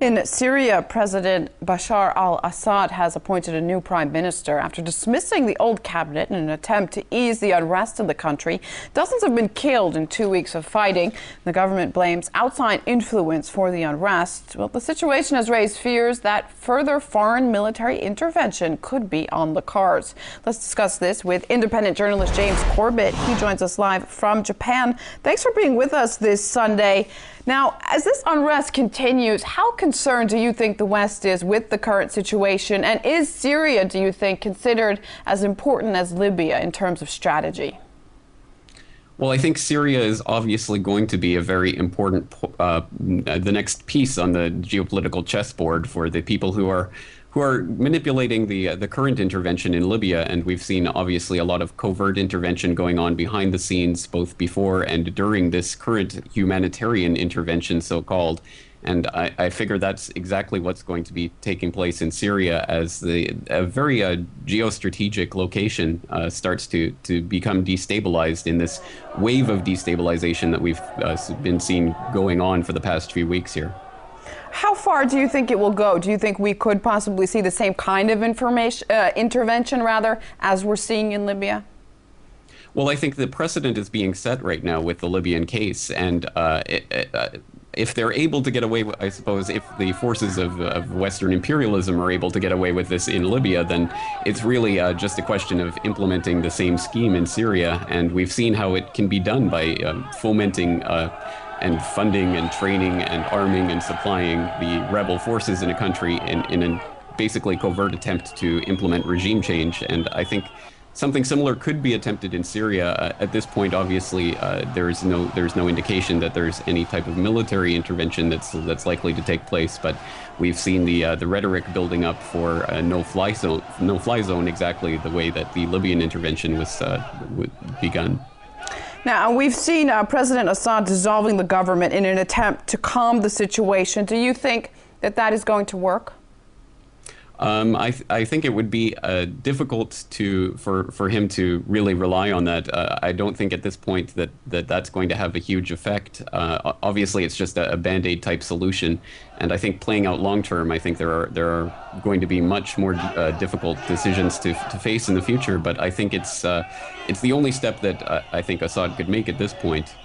In Syria, President Bashar al-Assad has appointed a new prime minister after dismissing the old cabinet in an attempt to ease the unrest in the country. Dozens have been killed in 2 weeks of fighting. The government blames outside influence for the unrest. Well, the situation has raised fears that further foreign military intervention could be on the cards. Let's discuss this with independent journalist James Corbett. He joins us live from Japan. Thanks for being with us this Sunday. Now, as this unrest continues, how concerned do you think the West is with the current situation? And is Syria, do you think, considered as important as Libya in terms of strategy? Well, I think Syria is obviously going to be a very important, the next piece on the geopolitical chessboard for the people who are manipulating the current intervention in Libya. And we've seen obviously a lot of covert intervention going on behind the scenes, both before and during this current humanitarian intervention, so-called. And I figure that's exactly what's going to be taking place in Syria as a very geostrategic location starts to become destabilized in this wave of destabilization that we've been seeing going on for the past few weeks here. How far do you think it will go? Do you think we could possibly see the same kind of intervention as we're seeing in Libya? Well, I think the precedent is being set right now with the Libyan case, and if they're able to get away with, I suppose, if the forces of Western imperialism are able to get away with this in Libya, then it's really just a question of implementing the same scheme in Syria. And we've seen how it can be done by fomenting and funding and training and arming and supplying the rebel forces in a country in a basically covert attempt to implement regime change. And I think something similar could be attempted in Syria. At this point, obviously, there's no indication that there's any type of military intervention that's likely to take place. But we've seen the rhetoric building up for a no-fly zone, exactly the way that the Libyan intervention was begun. Now, we've seen President Assad dissolving the government in an attempt to calm the situation. Do you think that that is going to work? I think it would be difficult for him to really rely on that. I don't think at this point that's going to have a huge effect. Obviously, it's just a Band-Aid type solution, and I think playing out long term, I think there are going to be much more difficult decisions to face in the future. But I think it's the only step that I think Assad could make at this point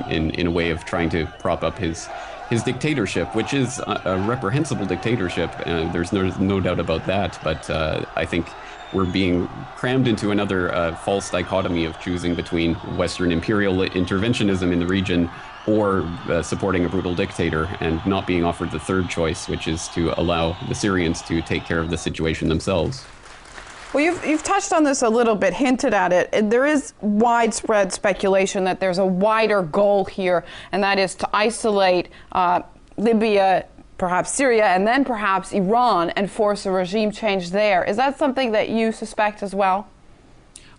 in a way of trying to prop up his dictatorship, which is a reprehensible dictatorship. There's no doubt about that. But I think we're being crammed into another false dichotomy of choosing between Western imperial interventionism in the region or supporting a brutal dictator, and not being offered the third choice, which is to allow the Syrians to take care of the situation themselves. Well, you've touched on this a little bit, hinted at it. There is widespread speculation that there's a wider goal here, and that is to isolate Libya, perhaps Syria, and then perhaps Iran, and force a regime change there. Is that something that you suspect as well?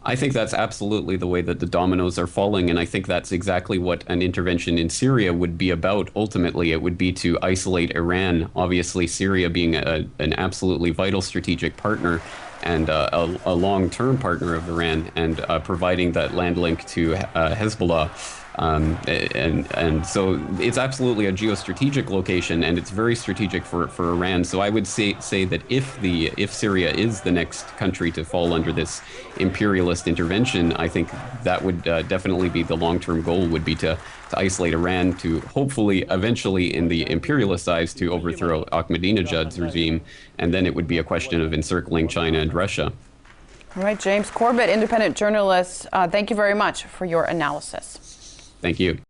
I think that's absolutely the way that the dominoes are falling, and I think that's exactly what an intervention in Syria would be about. Ultimately, it would be to isolate Iran, obviously Syria being an absolutely vital strategic partner and a long-term partner of Iran, and providing that land link to Hezbollah. And so it's absolutely a geostrategic location, and it's very strategic for Iran. So I would say that if Syria is the next country to fall under this imperialist intervention, I think that would definitely be the long-term goal, would be to isolate Iran, to hopefully eventually, in the imperialist eyes, to overthrow Ahmadinejad's regime, and then it would be a question of encircling China and Russia. All right, James Corbett, independent journalist, thank you very much for your analysis. Thank you.